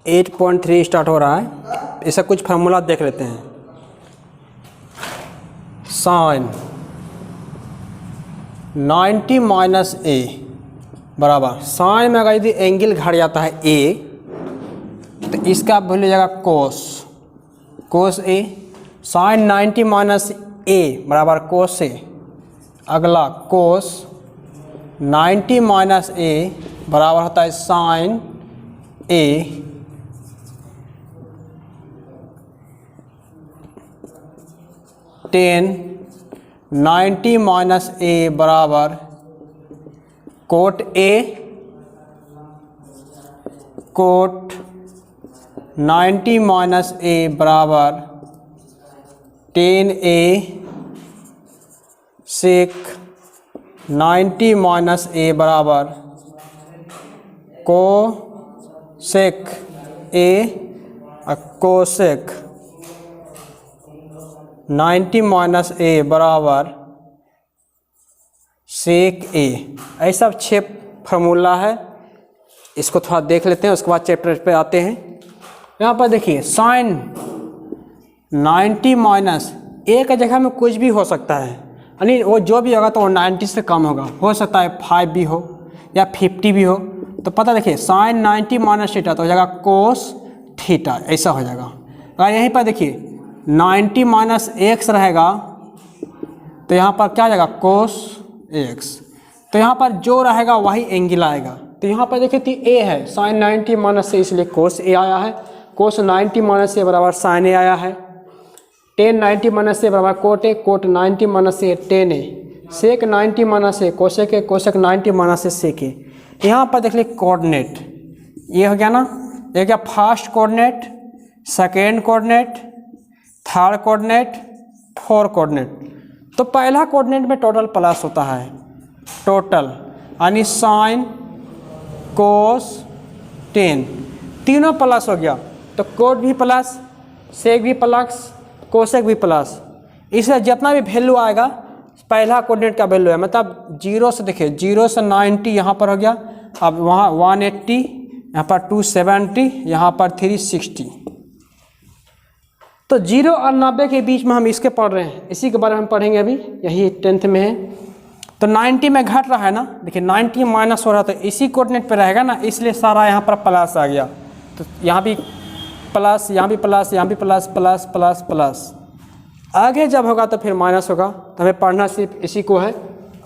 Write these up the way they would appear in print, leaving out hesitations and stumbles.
8.3 start हो रहा है। इसका कुछ फार्मूला देख लेते हैं। साइन 90 माइनस ए बराबर, साइन में अगर यदि एंगल घट जाता है ए तो इसका वैल्यू जाएगा कोस ए। साइन 90 माइनस ए बराबर कोस ए। अगला कोस 90 माइनस ए बराबर होता है साइन ए। टेन 90 माइनस ए बराबर कोट ए। कोट 90 माइनस ए बराबर 10 ए। सेक 90 माइनस ए बराबर को सेक ए। कोसेक 90 माइनस ए बराबर सेक ए। ऐसा 6 फार्मूला है। इसको थोड़ा देख लेते हैं, उसके बाद चैप्टर पे आते हैं। यहाँ पर देखिए साइन 90 माइनस ए का जगह में कुछ भी हो सकता है, यानी वो जो भी होगा तो वो 90 से कम होगा। हो सकता है 5 भी हो या 50 भी हो। तो पता देखिए साइन 90 माइनस थीटा तो हो जाएगा कोस थीटा, ऐसा हो जाएगा। अगर यहीं पर देखिए 90 माइनस एक्स रहेगा तो यहाँ पर क्या आ जाएगा कोस एक्स। तो यहाँ पर जो रहेगा वही एंगल आएगा। तो यहाँ पर देखिए ए है, साइन 90 माइनस से इसलिए कोस ए आया है। कोस 90 माइनस से बराबर साइन ए आया है। टेन 90 माइनस से बराबर कोट ए। कोट 90 माइनस से टेन ए। सेक 90 माइनस से कोसेक ए। कोसेक 90 माइनस से सेक ए। यहाँ पर देख लीजिए कोऑर्डिनेट ये हो गया ना, ये क्या first coordinate, second coordinate, third coordinate, fourth coordinate. तो पहला कोऑर्डिनेट में टोटल प्लस होता है, टोटल यानी साइन कोस टेन तीनों प्लस हो गया। तो कोट भी प्लस, सेक भी प्लस, कोसेक भी प्लस। इसलिए जितना भी वैल्यू आएगा पहला कोऑर्डिनेट का वैल्यू है, मतलब 0 से देखिए 0 से 90 यहाँ पर हो गया। अब वहाँ 180, यहाँ पर 270, यहाँ पर 360। तो 0 और 90 के बीच में हम इसके पढ़ रहे हैं, इसी के बारे में हम पढ़ेंगे अभी, यही 10th में है। तो 90 में घट रहा है ना, देखिए 90 माइनस हो रहा है तो इसी कोऑर्डिनेट पे रहेगा ना, इसलिए सारा यहाँ पर प्लस आ गया। तो यहाँ भी प्लस, यहाँ भी प्लस, यहाँ भी प्लस, प्लस प्लस प्लस। आगे जब होगा तो फिर माइनस होगा। तो हमें पढ़ना सिर्फ इसी को है।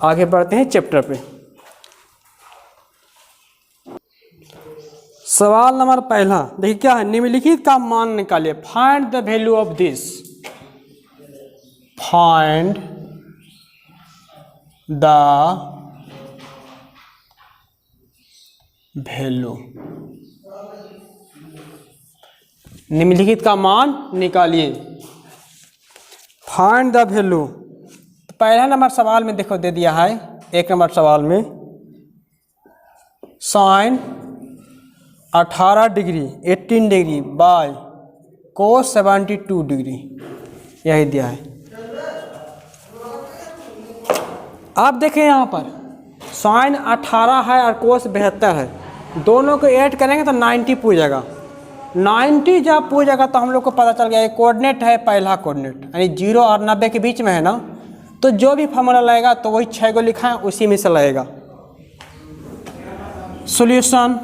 आगे बढ़ते हैं चैप्टर पे। सवाल नंबर पहला देखिए क्या है, निम्नलिखित का मान निकालिए। Find the value of this. Find the value, निम्नलिखित का मान निकालिए। Find the value. तो पहला नंबर सवाल में देखो दे दिया है, 1 नंबर सवाल में sine 18 degree 18 degree by cos 72 degree, यही दिया है। आप देखें यहाँ पर साइन 18 है और कोस 72 है, दोनों को ऐड करेंगे तो 90 पूछ जाएगा। 90 जब पूछ जाएगा तो हम लोग को पता चल गया ये कोऑर्डिनेट है, पहला कोऑर्डिनेट यानी 0 और 90 के बीच में है ना। तो जो भी फार्मूला लगेगा तो वही 6 को लिखा है उसी में से लगेगा। सॉल्यूशन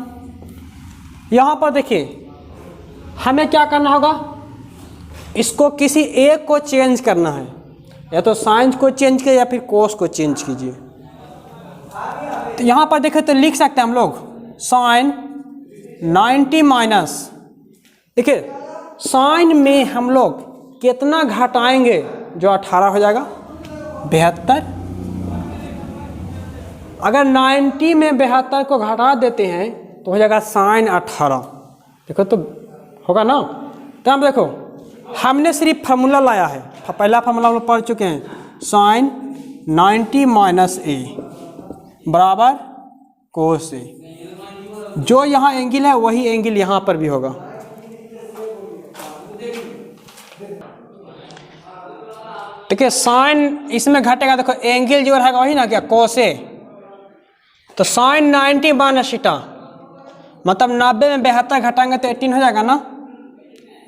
यहाँ पर देखिए हमें क्या करना होगा, इसको किसी एक को चेंज करना है, या तो साइन को चेंज कीजिए या फिर कोस को चेंज कीजिए। तो यहाँ पर देखें तो लिख सकते हैं हम लोग साइन 90 माइनस, देखिए साइन में हम लोग कितना घटाएंगे, जो 18 हो जाएगा 72। अगर 90 में 72 को घटा देते हैं तो हो जाएगा साइन 18। देखो तो होगा ना। तो हम देखो हमने सिर्फ फार्मूला लाया है, पहला फार्मूला हम लोग पढ़ चुके हैं, साइन 90 माइनस ए बराबर कोस ए। जो यहाँ एंगल है वही एंगल यहाँ पर भी होगा। देखिए साइन इसमें घटेगा, देखो एंगल जो रहेगा वही ना क्या कोस ए। तो साइन 90 माइनस थीटा मतलब 90 में 72 घटाएंगे तो 18 हो जाएगा ना।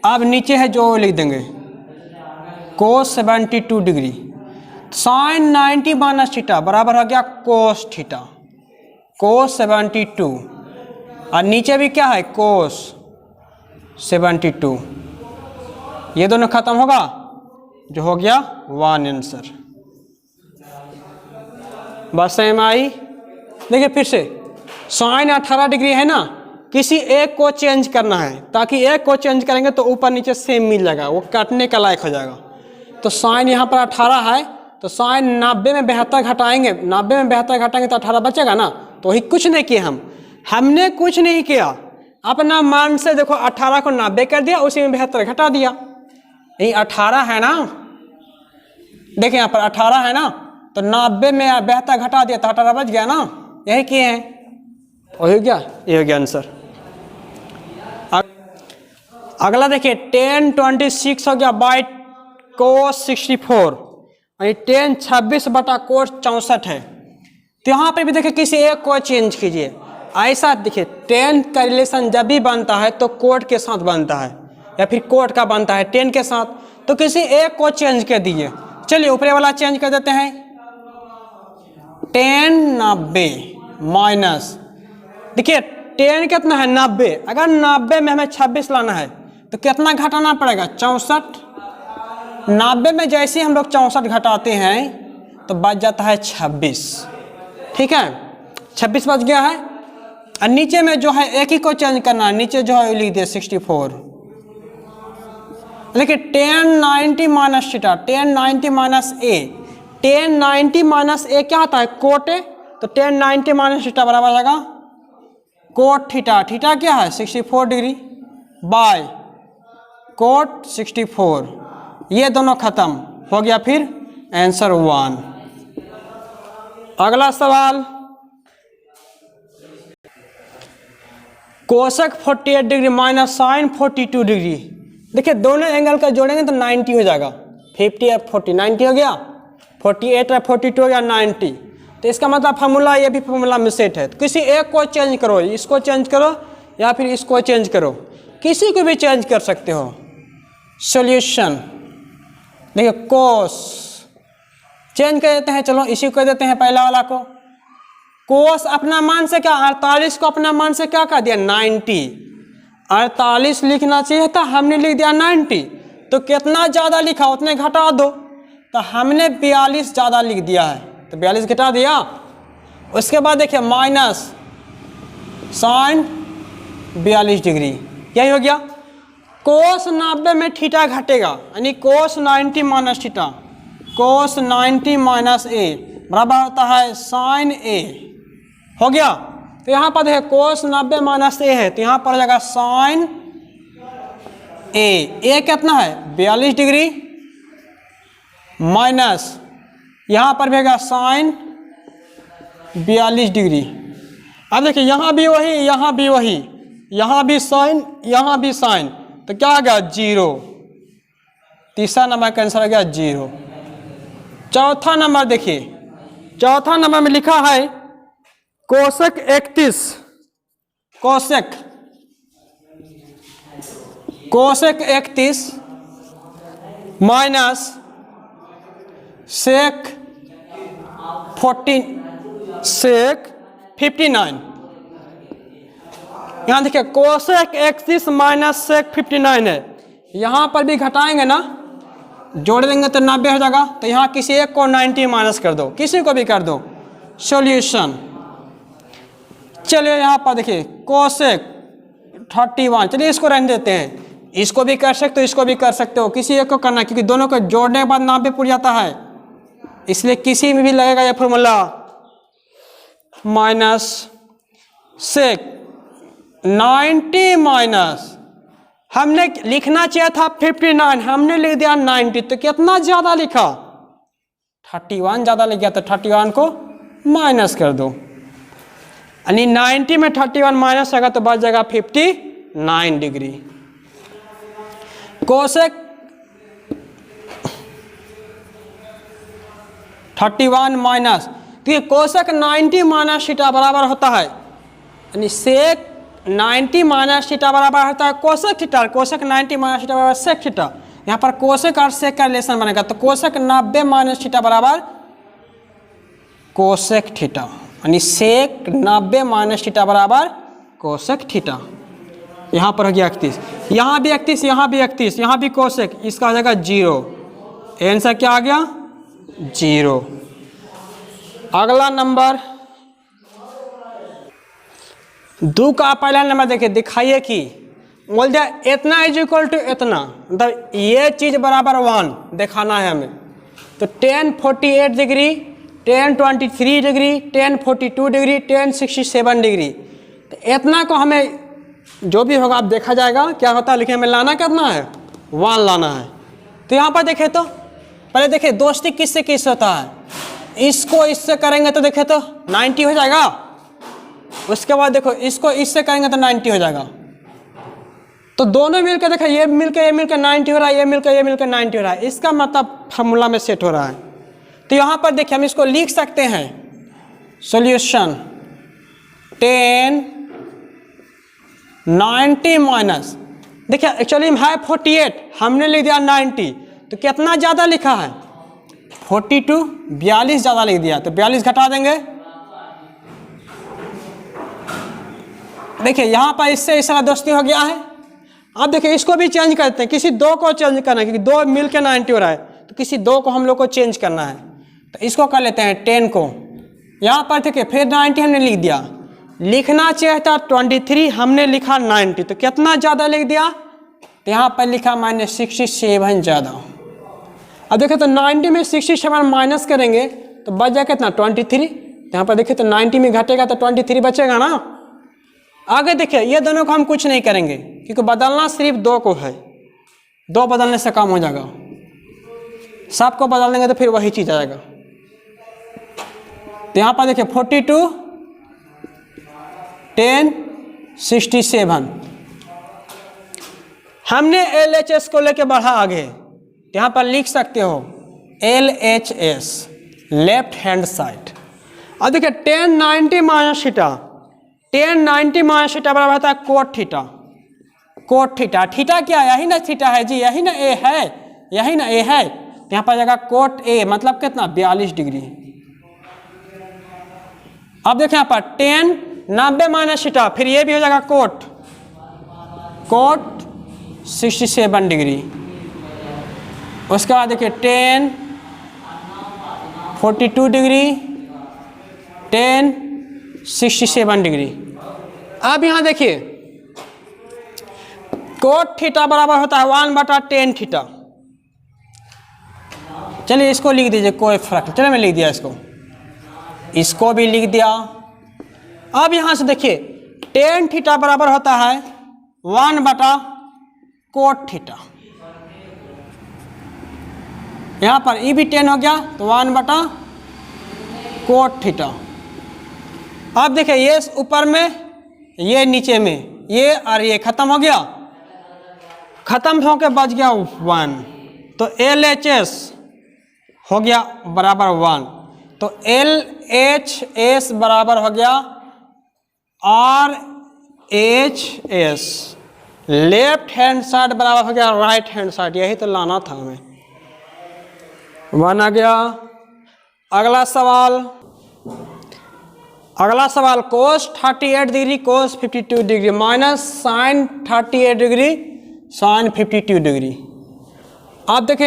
अब नीचे है जो लिख देंगे कोस 72 डिग्री, साइन 90 माइनस थीटा बराबर हो गया कोस थीटा, कोस 72, और नीचे भी क्या है कोस 72। ये दोनों खत्म होगा, जो हो गया 1 आंसर। बात समझ में आई? देखिए फिर से, साइन 18 डिग्री है ना, किसी एक को चेंज करना है, ताकि एक को चेंज करेंगे तो ऊपर नीचे सेम मिल जाएगा, वो काटने का लायक हो जाएगा। तो साइन यहाँ पर 18 है, तो साइन 90 में 72 घटाएंगे, 90 में 72 घटाएंगे तो 18 बचेगा ना। तो वही कुछ नहीं किया हमने कुछ नहीं किया, अपना मान से देखो 18 को 90 कर दिया, उसी में 72 घटा दिया। यही 18 है ना, देखिए यहाँ पर 18 है ना, तो 90 में 72 घटा दिया तो 18 बच गया ना, यही किए हैं। हो गया, ये हो गया आंसर। अगला देखिए 10 26 हो गया बाई कोस 64, और 10 26 बटा कोस 64 है। तो यहाँ पे भी देखिए किसी एक को चेंज कीजिए। ऐसा देखिए 10 का रिलेशन जब भी बनता है तो कोट के साथ बनता है, या फिर कोट का बनता है 10 के साथ, तो किसी एक को चेंज कर दीजिए। चलिए ऊपरे वाला चेंज कर देते हैं, 10 90 माइनस, देखिए 10 कितना है 90, अगर 90 में हमें 26 लाना है तो कितना घटाना पड़ेगा 64। 90 में जैसे ही हम लोग 64 घटाते हैं तो बच जाता है 26, ठीक है 26 बच गया है। और नीचे में जो है एक ही को चेंज करना है, नीचे जो है लिख दिया 64। देखिए 10 90 माइनस थीटा, 10 90 माइनस ए, 10 90 माइनस ए क्या होता है कोट ए, तो 10 90 माइनस थीटा बराबर जाएगा कोट थीटा, थीटा क्या है 64 डिग्री बाय कोट 64। ये दोनों खत्म हो गया, फिर आंसर 1। अगला सवाल, cosec 48 degree minus sine 42 degree. देखिए दोनों एंगल का जोड़ेंगे तो 90 हो जाएगा, 50 और 40 90 हो गया, 48 और 42 हो गया 90। तो इसका मतलब फार्मूला, ये भी फार्मूला में सेट है। तो किसी एक को चेंज करो, इसको चेंज करो या फिर इसको चेंज करो, किसी को भी चेंज कर सकते हो। सॉल्यूशन देखिए कोस चेंज कर देते हैं, चलो इसी को देते हैं पहला वाला को। कोस अपना मान से क्या 48 को अपना मान से क्या कर दिया 90, 48 लिखना चाहिए था, हमने लिख दिया 90। तो कितना ज़्यादा लिखा उतने घटा दो, तो हमने 42 ज़्यादा लिख दिया है तो 42 घटा दिया। उसके बाद देखिए माइनस साइन 42 डिग्री, यही हो गया। कोस 90 में थीटा घटेगा, यानी कोस 90 माइनस थीटा, कोस 90 माइनस ए बराबर होता है साइन ए, हो गया। तो यहाँ पर देखिए कोस 90 माइनस ए है, तो यहाँ पर जाएगा साइन ए कितना है 42 डिग्री माइनस, यहाँ पर भी साइन 42 डिग्री। अब देखिए यहाँ भी वही, यहाँ भी वही, यहाँ भी साइन, यहाँ भी साइन, तो क्या आ गया 0। तीसरा नंबर का आंसर आ गया 0। चौथा नंबर देखिए, चौथा नंबर में लिखा है कोसेक 31, कोसेक 31 माइनस सेक 59। यहाँ देखिए कोसेक 31 माइनस सेक 59 है, यहाँ पर भी घटाएंगे ना, जोड़ देंगे तो 90 हो जाएगा। तो यहाँ किसी एक को 90 माइनस कर दो, किसी को भी कर दो। सॉल्यूशन चलिए यहाँ पर देखिए कोसेक 31, चलिए इसको रहने देते हैं, इसको भी कर सकते हो, इसको भी कर सकते हो, किसी एक को करना है, क्योंकि दोनों को जोड़ने के बाद 90 पूरा जाता है, इसलिए किसी में भी लगेगा यह फॉर्मूला। माइनस सेक 90 माइनस, हमने लिखना चाहिए था 59, हमने लिख दिया 90, तो कितना ज़्यादा लिखा 31 ज़्यादा लिख गया, तो 31 को माइनस कर दो, यानी 90 में 31 माइनस होगा तो बच जाएगा 59 डिग्री। कोसेक 31 माइनस, तो ये कोसेक 90 माइनस थीटा बराबर होता है, यानी सेक 90 माइनस थीटा बराबर होता है cosec theta, cosec 90 minus theta बराबर सेक थीटा। यहाँ पर कोसेक और सेक का रिलेशन बनेगा, तो कोसेक 90 माइनस थीटा बराबर कोसेक थीटा, यानी सेक 90 माइनस थीटा बराबर कोसेक थीटा। यहाँ पर हो गया 31, यहाँ भी 31, यहाँ भी 31, यहाँ भी कोसेक, इसका आ जाएगा 0। आंसर क्या आ गया? 0। अगला नंबर 2 का पहला नंबर देखिए, दिखाइए कि बोल जाए इतना इज इक्वल टू इतना, मतलब ये चीज बराबर 1 दिखाना है हमें। तो 1048 डिग्री, 1023 डिग्री, 1042 डिग्री, 1067 डिग्री, तो इतना को हमें जो भी होगा आप देखा जाएगा क्या होता है, लेकिन हमें लाना कितना है? 1 लाना है। तो यहाँ पर देखें तो पहले देखिए दोस्ती किससे किस होता है, इसको इससे करेंगे तो देखें तो 90 हो जाएगा। उसके बाद देखो इसको इससे करेंगे तो 90 हो जाएगा। तो दोनों मिलकर देखो, ये मिलकर 90 हो रहा है, ये मिलकर 90 हो रहा है, इसका मतलब फार्मूला में सेट हो रहा है। तो यहाँ पर देखिए हम इसको लिख सकते हैं सॉल्यूशन 10 90 माइनस, देखिए एक्चुअली है 48, हमने लिख दिया 90, तो कितना ज़्यादा लिखा है? 42, 42 ज़्यादा लिख दिया, तो 42 घटा देंगे। देखिए यहाँ पर इससे इस तरह दोस्ती हो गया है। अब देखिए इसको भी चेंज करते हैं, किसी 2 को चेंज करना है, क्योंकि 2 मिलकर 90 हो रहा है, तो किसी 2 को हम लोग को चेंज करना है। तो इसको कर लेते हैं 10 को, यहाँ पर देखिए फिर 90 हमने लिख दिया, लिखना चाहिए था 23, हमने लिखा 90, तो कितना ज़्यादा लिख दिया? तो यहाँ पर लिखा -67 ज़्यादा। अब देखिए तो 90 में 67 माइनस करेंगे तो बच जाएगा कितना? 23। तो यहाँ पर देखिए तो 90 में घटेगा तो 23 बचेगा ना। आगे देखिए ये दोनों को हम कुछ नहीं करेंगे, क्योंकि बदलना सिर्फ 2 को है, 2 बदलने से काम हो जाएगा, सबको बदल देंगे तो फिर वही चीज़ आएगा। तो यहाँ पर देखिए 42 1067, हमने LHS को लेके बढ़ा आगे, यहाँ पर लिख सकते हो LHS लेफ्ट हैंड साइड। अब देखिए 1090 माइनस थीटा, 1090 माइनस थीटा बराबर होता है cot theta. Cot theta, theta क्या है? यही ना थीटा है जी, यही ना ए है, यही ना ए है। तो यहाँ पर जाएगा कोट ए, मतलब कितना? 42 डिग्री। अब देखिए यहाँ पर 1090 माइनस थीटा, फिर ये भी हो जाएगा कोट 67 डिग्री। उसके बाद देखिए 1042 डिग्री, 1067 डिग्री। अब यहाँ देखिए कोट थीटा बराबर होता है 1/10 थीटा। चलिए इसको लिख दीजिए, कोई फर्क नहीं, चलिए मैं लिख दिया इसको भी लिख दिया। अब यहाँ से देखिए 10 थीटा बराबर होता है 1/कोट थीटा। यहाँ पर ये भी 10 हो गया तो 1/कोट थीटा। अब देखिए ये ऊपर में, ये नीचे में, ये और ये खत्म हो गया, खत्म होके बच गया 1, तो LHS हो गया बराबर 1, तो LHS बराबर हो गया RHS, लेफ्ट हैंड साइड बराबर हो गया राइट हैंड साइड, यही तो लाना था हमें। 1 आ गया। अगला सवाल cos 38 degree cos 52 degree minus sine 38 degree sine 52 degree. आप देखें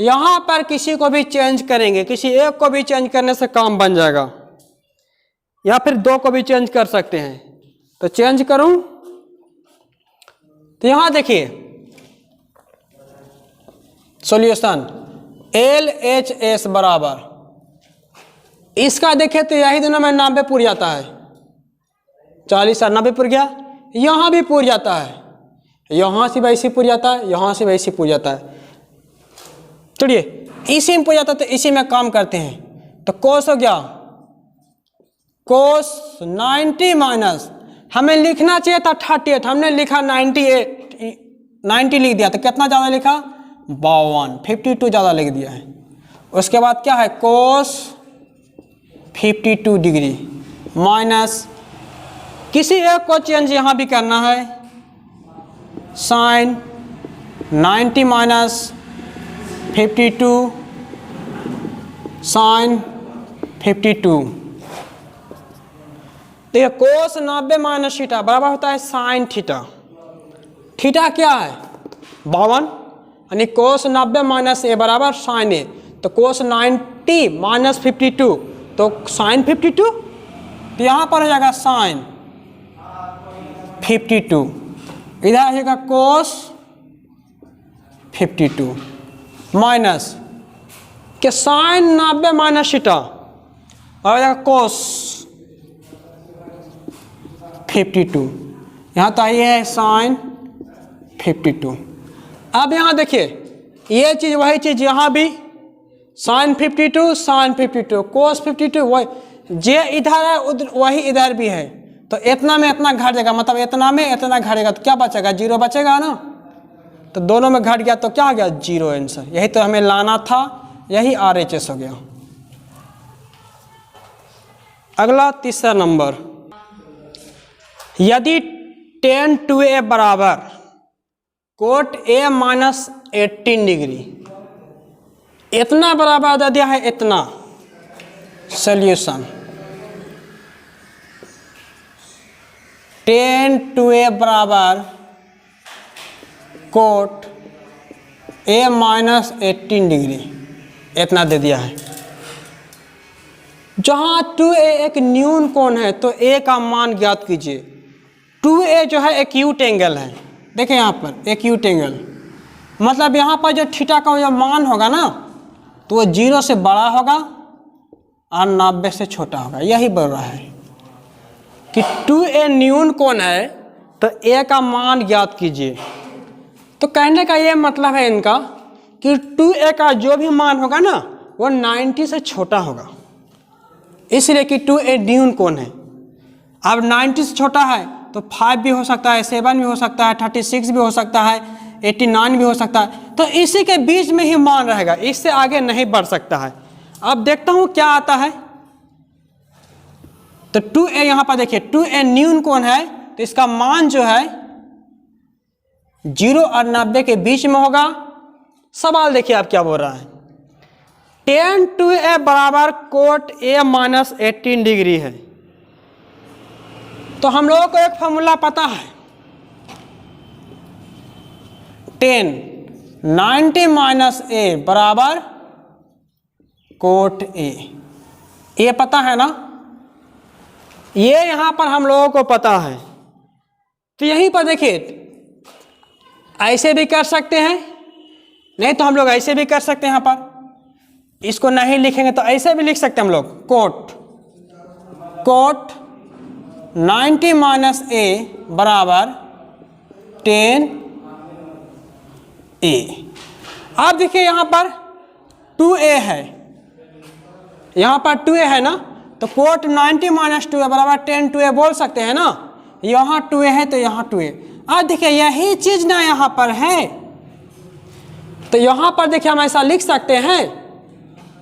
यहाँ पर किसी को भी चेंज करेंगे, किसी एक को भी चेंज करने से काम बन जाएगा, या फिर 2 को भी चेंज कर सकते हैं। तो चेंज करूं तो यहाँ देखिए सॉल्यूशन LHS बराबर, इसका देखें तो यही दोनों में 90 पूर जाता है, 40 और 90 पूर गया, यहाँ भी पूर जाता है, यहाँ से वैसे पूर जाता है, यहाँ से वैसे पूर जाता है। चलिए इसी में पूर जाता है तो इसी में काम करते हैं। तो कोस हो गया कोस 90 माइनस, हमें लिखना चाहिए था 38, हमने लिखा 90 लिख दिया, तो कितना ज़्यादा लिखा? 52, 52 ज़्यादा लिख दिया है। उसके बाद क्या है कोस 52 डिग्री माइनस किसी एक को चेंज यहाँ भी करना है, साइन 90 माइनस 52 साइन 52। देखिए कोस 90 माइनस थीटा बराबर होता है साइन थीटा। थीटा क्या है 52, यानी कोस 90 माइनस ए बराबर साइन ए। तो कोस 90 माइनस 52 तो साइन 52, तो यहाँ पर हो जाएगा साइन 52, इधर आ जाएगा कोस 52 माइनस के साइन 90 माइनस थीटा और जाएगा कोस 52। यहाँ तो आई है साइन 52। अब यहाँ देखिए ये चीज़ वही चीज़ यहाँ भी साइन 52 साइन 52 कोस 52 वही जे इधर है उधर वही इधर भी है। तो इतना में इतना घट जाएगा, मतलब इतना में इतना घटेगा तो क्या बचेगा, जीरो बचेगा ना। तो दोनों में घट गया तो क्या हो गया, जीरो आंसर। यही तो हमें लाना था, यही RHS हो गया। अगला तीसरा नंबर, यदि tan 2a बराबर कोट a माइनस 18 डिग्री, इतना बराबर दे दिया है इतना। सोल्यूशन tan 2a बराबर कोट a माइनस 18 डिग्री, इतना दे दिया है। जहाँ 2a एक न्यून कोण है तो a का मान ज्ञात कीजिए। 2a जो है एक्यूट एंगल है, देखिए यहाँ पर एक्यूट एंगल, मतलब यहाँ पर जो थीटा का जो मान होगा ना तो वो 0 से बड़ा होगा और 90 से छोटा होगा। यही बोल रहा है कि 2a न्यून कोण है तो a का मान ज्ञात कीजिए। तो कहने का ये मतलब है इनका कि 2a का जो भी मान होगा ना वो 90 से छोटा होगा, इसलिए कि 2a न्यून कोण है। अब 90 से छोटा है तो 5 भी हो सकता है, 7 भी हो सकता है, 36 भी हो सकता है, 89 भी हो सकता है। तो इसी के बीच में ही मान रहेगा, इससे आगे नहीं बढ़ सकता है। अब देखता हूँ क्या आता है। तो 2a यहाँ पर देखिए 2a न्यून कोण है तो इसका मान जो है 0 और 90 के बीच में होगा। सवाल देखिए आप क्या बोल रहा है, tan 2a बराबर कोट a माइनस 18 डिग्री है। तो हम लोगों को एक फॉर्मूला पता है, tan 90 माइनस a बराबर कोट a, ये पता है ना, ये यहां पर हम लोगों को पता है। तो यहीं पर देखिए ऐसे भी कर सकते हैं, नहीं तो हम लोग ऐसे भी कर सकते हैं। यहाँ पर इसको नहीं लिखेंगे तो ऐसे भी लिख सकते हैं हम लोग, कोट 90 माइनस a बराबर tan a। अब देखिए यहाँ पर 2a है, यहाँ पर 2a है ना, तो कोट 90 माइनस 2a बराबर tan 2a बोल सकते हैं ना। यहाँ 2a है तो यहाँ 2a। अब देखिए यही चीज ना यहाँ पर है, तो यहाँ पर देखिए हम ऐसा लिख सकते हैं,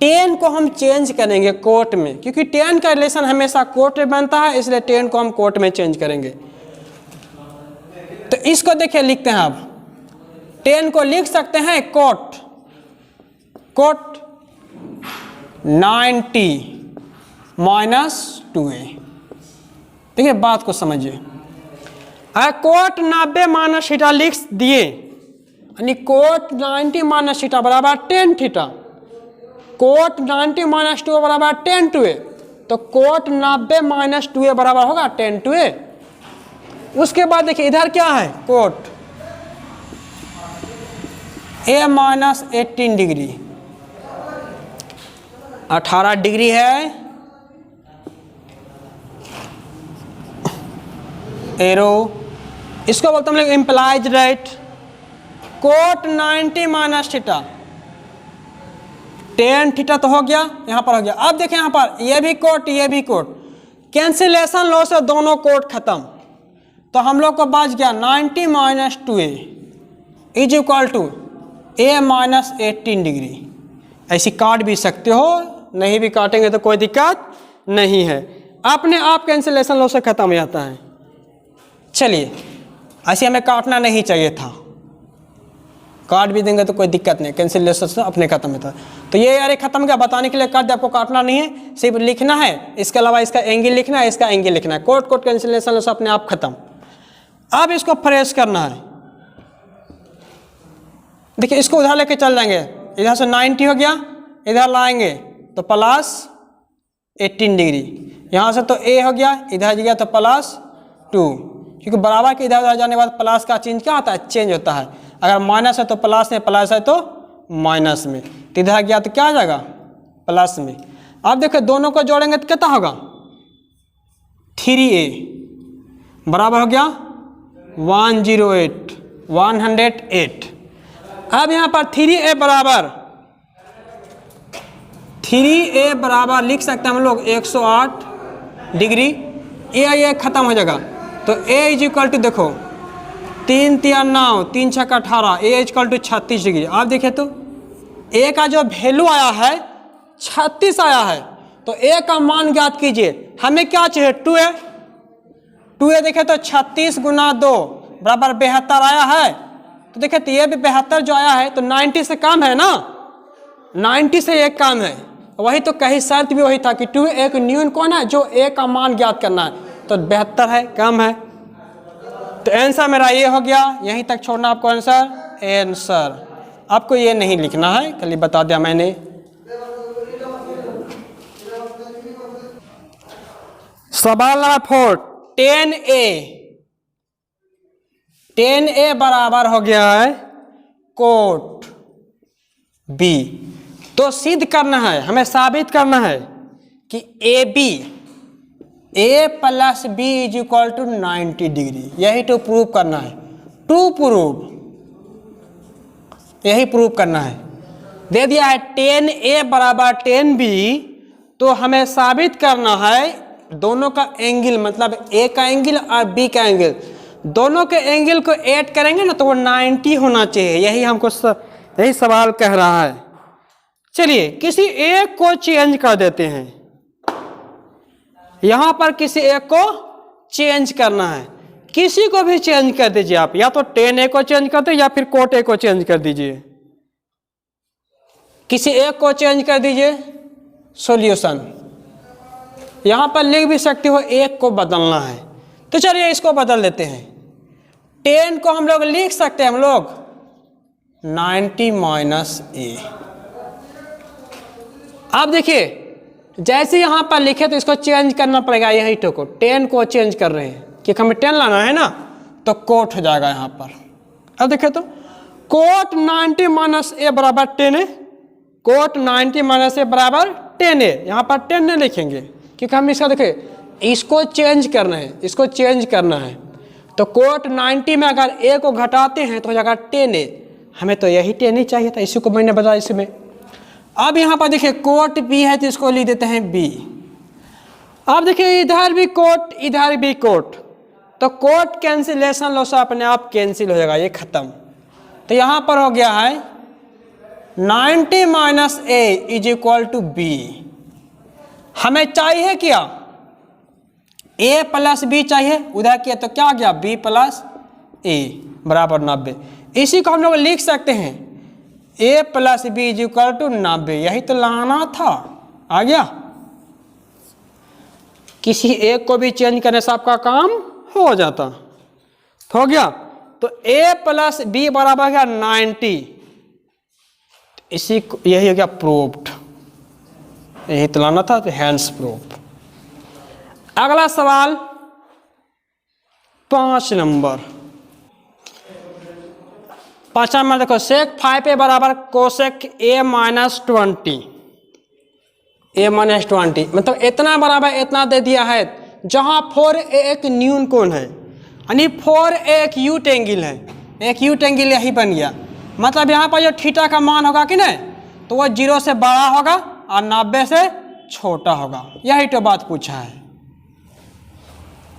tan को हम चेंज करेंगे कोट में, क्योंकि tan का रिलेशन हमेशा कोट में बनता है, इसलिए tan को हम कोट में चेंज करेंगे। तो इसको देखिए लिखते हैं, अब tan को लिख सकते हैं कोट 90 माइनस 2a। देखिए बात को समझिए, कोट 90 माइनस थीटा लिख दिए, यानी कोट 90 माइनस थीटा बराबर tan थीटा, कोट 90 माइनस 2 बराबर tan 2a, तो कोट 90 माइनस 2a बराबर होगा tan 2a। उसके बाद देखिए इधर क्या है, cot a minus 18 degree, 18 degree है, एरो, इसको बोलते हम लोग implies right. Cot 90 minus theta, tan theta तो हो गया, यहाँ पर हो गया। अब देखिए यहाँ पर ये भी कोट ये भी कोट, कैंसिलेशन लॉ से दोनों कोट खत्म, तो हम लोग को बच गया 90 minus 2a is equal to a minus 18 degree. ऐसी काट भी सकते हो, नहीं भी काटेंगे तो कोई दिक्कत नहीं है, अपने आप कैंसिलेशन लॉ से खत्म हो जाता है। चलिए, ऐसे हमें काटना नहीं चाहिए था, काट भी देंगे तो कोई दिक्कत नहीं, कैंसिलेशन से अपने खत्म होता है। तो ये यार खत्म क्या बताने के लिए काट दे, आपको काटना नहीं है, सिर्फ लिखना है, इसके अलावा इसका एंगल लिखना है, इसका एंगल लिखना है, कोट कोट कैंसिलेशन से अपने आप खत्म। अब इसको फ्रेश करना है, देखिए इसको उधर लेके चल जाएंगे, इधर से 90 हो गया, इधर लाएंगे तो प्लस 18 डिग्री, यहाँ से तो ए हो गया, इधर गया तो +2, क्योंकि बराबर के इधर उधर जाने के बाद प्लस का चिन्ह क्या होता है, चेंज होता है। अगर माइनस है तो प्लस में, प्लस है तो माइनस में, तो इधर गया तो क्या आ जाएगा, प्लस में। अब देखो दोनों को जोड़ेंगे तो कितना होगा, 3a बराबर हो गया 108। अब यहाँ पर 3a बराबर लिख सकते हैं हम लोग 108 डिग्री, ये खत्म हो जाएगा। तो a इज इक्वल टू देखो 3 3 9 3 6 18, a is equal to 36 degree. आप देखिए तो a का जो वैल्यू आया है 36 आया है, तो a का मान ज्ञात कीजिए। हमें क्या चाहिए, 2a देखे तो 36 गुना 2 बराबर 72 आया है। तो देखिए तो ये भी 72 जो आया है तो 90 से कम है ना, 90 से एक कम है। वही तो कहीं शर्त भी वही था कि 2 एक न्यून कौन है, जो a का मान ज्ञात करना है, तो 72 है, कम है। तो आंसर मेरा ये हो गया, यहीं तक छोड़ना आपको आंसर। आपको ये नहीं लिखना है, खाली बता दिया मैंने। सवाल नंबर 4, 10a बराबर हो गया है कोट b। तो सिद्ध करना है, हमें साबित करना है कि a plus b is equal to 90 degree, यही तो प्रूव करना है, यही प्रूव करना है। दे दिया है 10a बराबर 10b, तो हमें साबित करना है दोनों का एंगल, मतलब a का एंगल और b का एंगल, दोनों के एंगल को ऐड करेंगे ना तो वो 90 होना चाहिए, यही हमको यही सवाल कह रहा है। चलिए किसी एक को चेंज कर देते हैं, यहां पर किसी एक को चेंज करना है, किसी को भी चेंज कर दीजिए आप, या तो 10a को चेंज कर दीजिए या फिर कोट a को चेंज कर दीजिए, किसी एक को चेंज कर दीजिए। सॉल्यूशन यहां पर लिख भी सकते हो, एक को बदलना है, तो चलिए इसको बदल देते हैं। 10 को हम लोग लिख सकते हैं, हम लोग 90 माइनस a। अब देखिए जैसे यहां पर लिखे तो इसको चेंज करना पड़ेगा, यही तो को 10 को चेंज कर रहे हैं क्योंकि हमें 10 लाना है ना, तो कोट हो जाएगा यहां पर। अब देखिए तो कोट 90 माइनस a बराबर 10 है, कोट 90 माइनस a बराबर 10 है, यहाँ पर 10 नहीं लिखेंगे क्योंकि हम इसका देखिए इसको चेंज करना है, इसको चेंज करना है। तो कोट 90 में अगर a को घटाते हैं तो हो जाएगा 10a, हमें तो यही 10 ही चाहिए था, इसी को मैंने बताया इसमें। अब यहाँ पर देखिए कोट b है तो इसको लिख देते हैं b। अब देखिए इधर भी कोट इधर भी कोट, तो कोट कैंसिलेशन लॉस अपने आप कैंसिल हो जाएगा, ये खत्म। तो यहाँ पर हो गया है 90 minus a is equal to b। हमें चाहिए क्या, a प्लस b चाहिए, उधर किया तो क्या आ गया b प्लस a बराबर 90। इसी को हम लोग लिख सकते हैं a plus b is equal to 90, यही तो लाना था, आ गया। किसी एक को भी चेंज करने से आपका काम हो जाता, हो गया। तो a प्लस b बराबर गया 90, इसी यही हो गया प्रूव्ड, यही तो लाना था, तो हैंस प्रूफ। अगला सवाल 5 नंबर, 5 नंबर देखो, सेक 5a बराबर कोसेक a माइनस 20, मतलब इतना बराबर इतना दे दिया है, जहां 4a एक न्यून कोण है, यानी 4a एक यूट एंगल है, एक यूट एंगल यही बन गया। मतलब यहाँ पर जो थीटा का मान होगा कि नहीं, तो वो 0 से बड़ा होगा और 90 से छोटा होगा, यही तो बात पूछा है।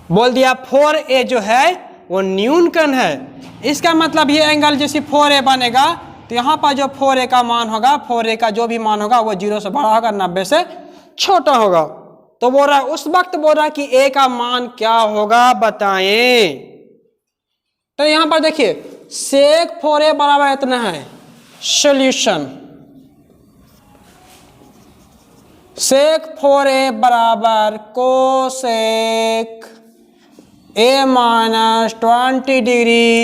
बोल दिया 4a जो है वो न्यून कोण है, इसका मतलब ये एंगल जैसे 4a बनेगा तो यहाँ पर जो 4a का मान होगा, 4a का जो भी मान होगा वो 0 से बड़ा होगा, 90 से छोटा होगा। तो बोल रहा है उस वक्त बोल रहा है कि a का मान क्या होगा बताएं। तो यहाँ पर देखिए सेक 4a बराबर इतना है, सॉल्यूशन सेक 4a बराबर कोसेक a माइनस 20 डिग्री।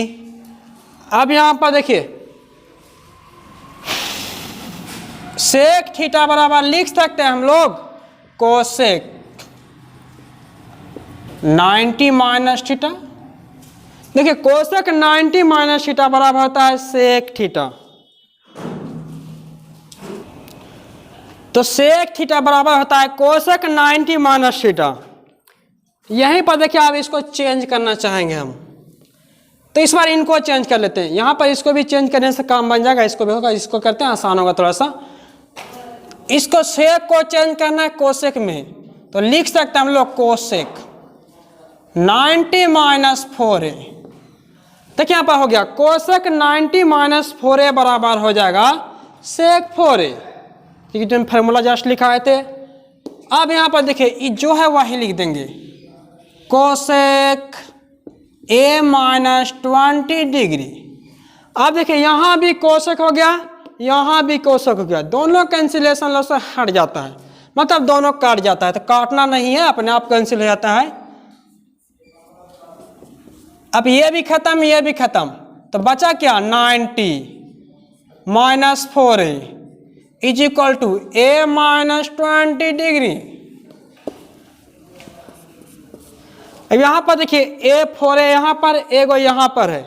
अब यहाँ पर देखिए सेक थीटा बराबर लिख सकते हैं हम लोग कोसेक 90 माइनस थीटा। देखिए कोसेक 90 माइनस थीटा बराबर होता है सेक थीटा। तो सेक थीटा बराबर होता है कोसेक 90 माइनस थीटा। यहीं पर देखिए आप इसको चेंज करना चाहेंगे हम, तो इस बार इनको चेंज कर लेते हैं। यहाँ पर इसको भी चेंज करने से काम बन जाएगा, इसको भी होगा, इसको करते हैं आसान होगा थोड़ा सा। इसको सेक को चेंज करना है कोसेक में, तो लिख सकते हैं हम लोग कोसेक 90 माइनस 4a। देखिए यहाँ पर हो गया कोसेक 90 माइनस 4a बराबर हो जाएगा सेक 4a, क्योंकि जो फार्मूला जस्ट लिखाए थे। अब यहाँ पर देखिए जो है वही लिख देंगे कोसेक a माइनस 20 डिग्री। अब देखिए यहाँ भी कोसेक हो गया, यहाँ भी कोसेक हो गया, दोनों कैंसिलेशन लॉस से हट जाता है, मतलब दोनों काट जाता है, तो काटना नहीं है, अपने आप कैंसिल हो जाता है। अब ये भी खत्म, ये भी खत्म, तो बचा क्या 90 minus 4a is equal to a minus 20 degree. अब यहाँ पर देखिए a 4a यहाँ पर, एगो यहाँ पर है,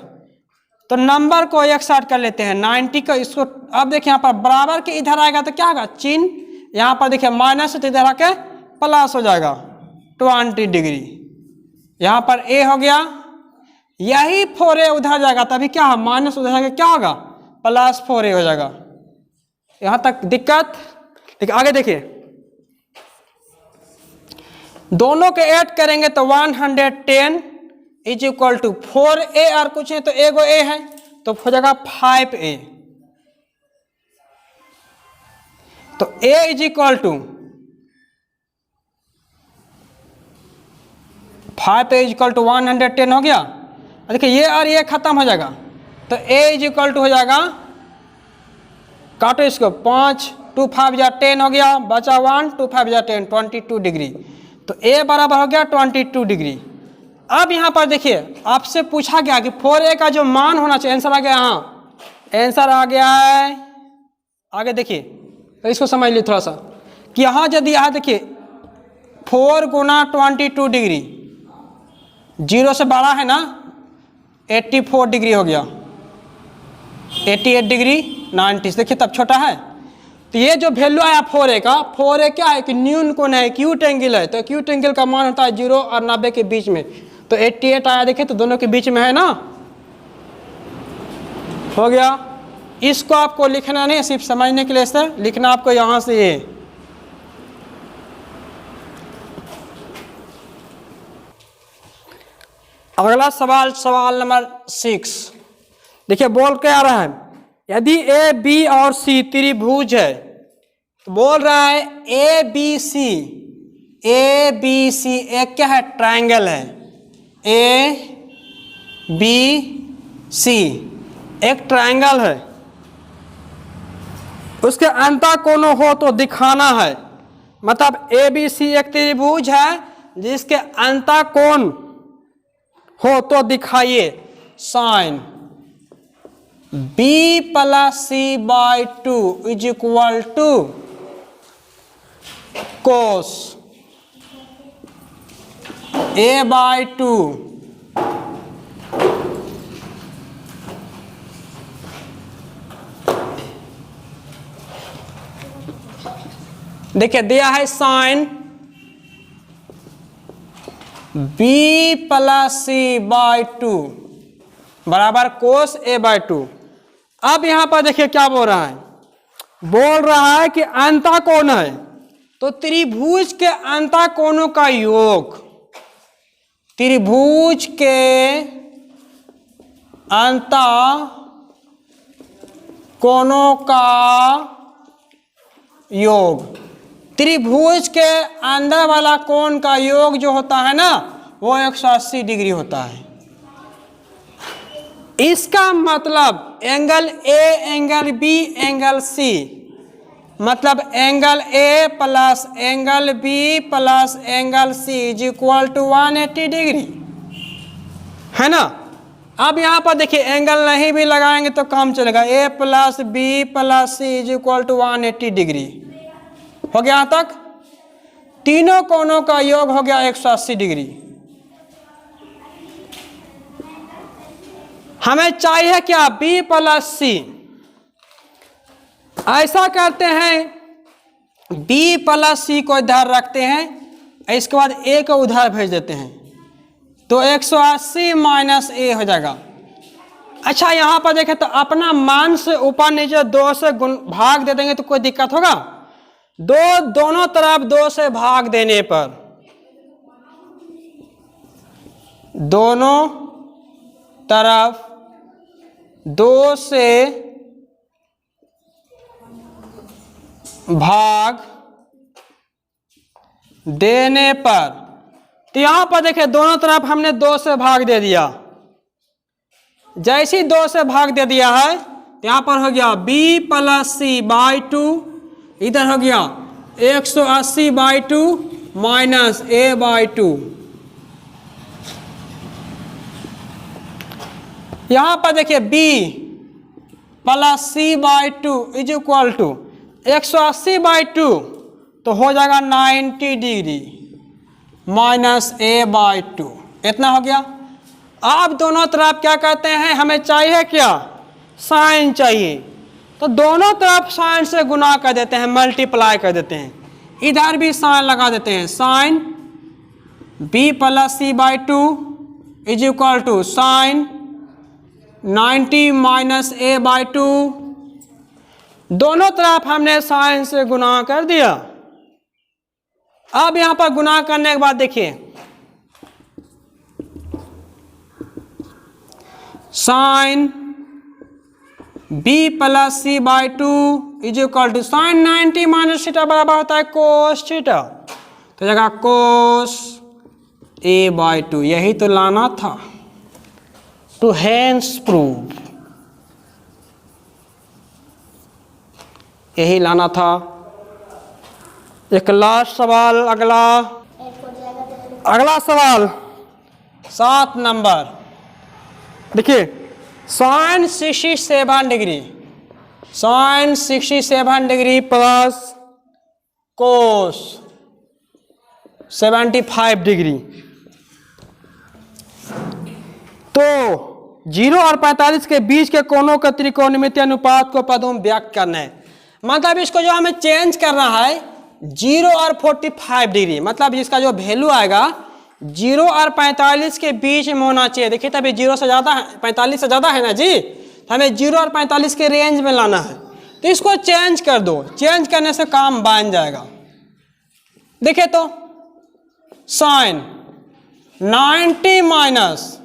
तो नंबर को एक साइड कर लेते हैं 90 को, इसको अब देखिए यहाँ पर बराबर के इधर आएगा तो क्या होगा चिन्ह, यहाँ पर देखिए माइनस तो इधर आके प्लस हो जाएगा 20 डिग्री। यहाँ पर a हो गया, यही 4a उधर जाएगा तभी क्या है माइनस उधर जाएगा, क्या होगा प्लस 4a हो जाएगा। यहाँ तक दिक्कत। ठीक, आगे देखिए दोनों के ऐड करेंगे तो 110 इज इक्वल टू 4a, और कुछ है तो एगो a है तो हो जाएगा 5a। तो a is equal to 5a is equal to 110 हो गया। देखिए ये और ये खत्म हो जाएगा, तो a इज इक्वल टू हो जाएगा, काटो इसको, 5 2 5 या 10 हो गया, बचा 1 2 5 या 10 22 डिग्री। तो a बराबर हो गया 22 डिग्री। अब यहाँ पर देखिए आपसे पूछा गया कि 4a का जो मान होना चाहिए, आंसर आ गया, हाँ आंसर आ गया है। आगे देखिए तो इसको समझ लीजिए थोड़ा सा कि यहाँ यदि यहाँ देखिए 4 गुना 22 डिग्री, 0 से बड़ा है ना, 84 डिग्री हो गया, 88 डिग्री 90, देखिए तब छोटा है। तो ये जो वैल्यू आया 4a का, 4a क्या है कि न्यून कोण है, एक्यूट एंगल है, तो एक्यूट एंगल का मान होता है 0 और 90 के बीच में, तो 88 आया, देखिए तो दोनों के बीच में है ना, हो गया। इसको आपको लिखना नहीं, सिर्फ समझने के लिए सर लिखना आपको यहाँ से ये। अगला सवाल, सवाल नंबर 6, देखिए बोल क्या आ रहा है, यदि ए बी और सी त्रिभुज है, तो बोल रहा है ए बी सी एक क्या है ट्रायंगल है, ए बी सी एक ट्रायंगल है, उसके अंतःकोण हो तो दिखाना है। मतलब ए बी सी एक त्रिभुज है जिसके अंतःकोण हो तो दिखाइए। Sine B plus C by 2 is equal to cos A by 2। देखिए दिया है sine B plus C by 2 बराबर कोस ए बाई 2। अब यहां पर देखिए क्या बोल रहा है, बोल रहा है कि अंतःकोण है, तो त्रिभुज के अंतःकोणों का योग, त्रिभुज के अंतःकोणों का योग, त्रिभुज के अंदर वाला कोण का योग जो होता है ना, वो 180 डिग्री होता है। इसका मतलब angle A, angle B, angle C, मतलब angle A plus angle B plus angle C is equal to 180 degree, है ना। अब यहाँ पर देखिए एंगल नहीं भी लगाएंगे तो काम चलेगा, A plus B plus C is equal to 180 degree. हो गया यहाँ तक। तीनों कोनों का योग हो गया 180 डिग्री। हमें चाहिए क्या, बी प्लस सी। ऐसा करते हैं, बी प्लस सी को इधर रखते हैं, इसके बाद ए को उधर भेज देते हैं, तो 180 माइनस ए हो जाएगा। अच्छा यहाँ पर देखें तो अपना मान से ऊपर नीचे 2 से भाग दे देंगे तो कोई दिक्कत होगा? दोनों तरफ 2 से भाग देने पर, दोनों तरफ 2 से भाग देने पर, तो यहां पर देखिए दोनों तरफ हमने 2 से भाग दे दिया। जैसे ही 2 से भाग दे दिया है तो यहां पर हो गया b प्लस सी बाई 2, इधर हो गया 180 बाई 2 माइनस a बाई 2। यहां पर देखिए b plus C by 2 is equal to 180 by 2, तो हो जाएगा 90 डिग्री माइनस a बाई 2, इतना हो गया। आप दोनों तरफ क्या कहते हैं, हमें चाहिए क्या, साइन चाहिए, तो दोनों तरफ साइन से गुना कर देते हैं, मल्टीप्लाई कर देते हैं। इधर भी साइन लगा देते हैं, sine b plus C by 2 is equal to sine 90 minus a by 2। दोनों तरफ हमने साइन से गुना कर दिया। अब यहां पर गुना करने के बाद देखिए, sine b plus C by 2 is equal to sine 90 minus theta बराबर होता है कोस थीटा, तो जगह कोस a बाई 2, यही तो लाना था, टू हेंस प्रूव, यही लाना था। एक लास्ट सवाल, अगला सवाल 7 नंबर। देखिए sine 67 degree, sine 67 degree plus cos 75 degree, तो 0 और 45 के बीच के कोणों के त्रिकोणमितीय अनुपात को पदों में व्यक्त करना है। मतलब इसको जो हमें चेंज करना है 0 और 45 डिग्री, मतलब इसका जो वैल्यू आएगा 0 और 45 के बीच में होना चाहिए। देखिए तभी 0 से ज़्यादा है, 45 से ज़्यादा है ना जी, तो हमें 0 और 45 के रेंज में लाना है, तो इसको चेंज कर दो, चेंज करने से काम बन जाएगा। देखिए तो साइन 90 माइनस,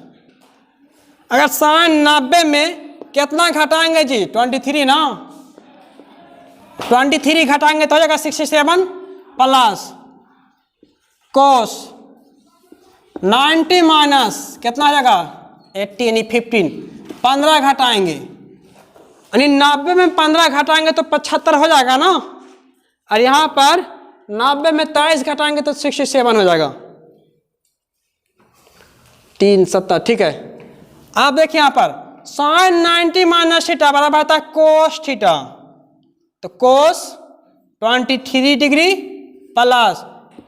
अगर साइन 90 में कितना घटाएंगे जी, 23 ना, 23 घटाएंगे तो हो जाएगा 67 प्लस कोस 90 माइनस कितना हो जाएगा 80 यानी 15, 15 घटाएंगे, यानी 90 में 15 घटाएंगे तो 75 हो जाएगा ना, और यहाँ पर 90 में 23 घटाएंगे तो 67 हो जाएगा, 3 70, ठीक है। आप देखिए यहाँ पर साइन 90 माइनस थीटा बराबर आता है कोस थीटा, तो कोस 23 डिग्री प्लस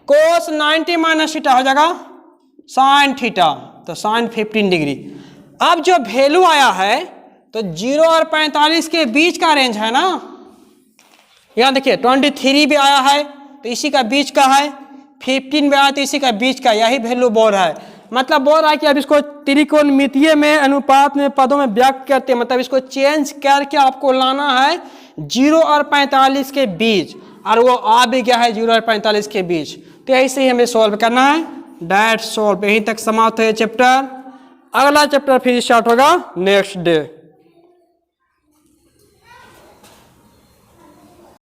कोस 90 माइनस थीटा हो जाएगा साइन थीटा, तो साइन 15 डिग्री। अब जो वैल्यू आया है तो 0 और 45 के बीच का रेंज है ना, यहाँ देखिए 23 भी आया है तो इसी का बीच का है, 15 भी आया तो इसी का बीच का, यही वैल्यू बोल रहा है। मतलब बोल रहा है कि अब इसको त्रिकोणमितीय में अनुपात में पदों में व्यक्त करते हैं, मतलब इसको चेंज करके आपको लाना है 0 और 45 के बीच, और वो आ भी गया है 0 और 45 के बीच, तो ऐसे ही हमें सॉल्व करना है। डायरेक्ट सॉल्व, यहीं तक समाप्त है चैप्टर। अगला चैप्टर फिर स्टार्ट होगा नेक्स्ट डे।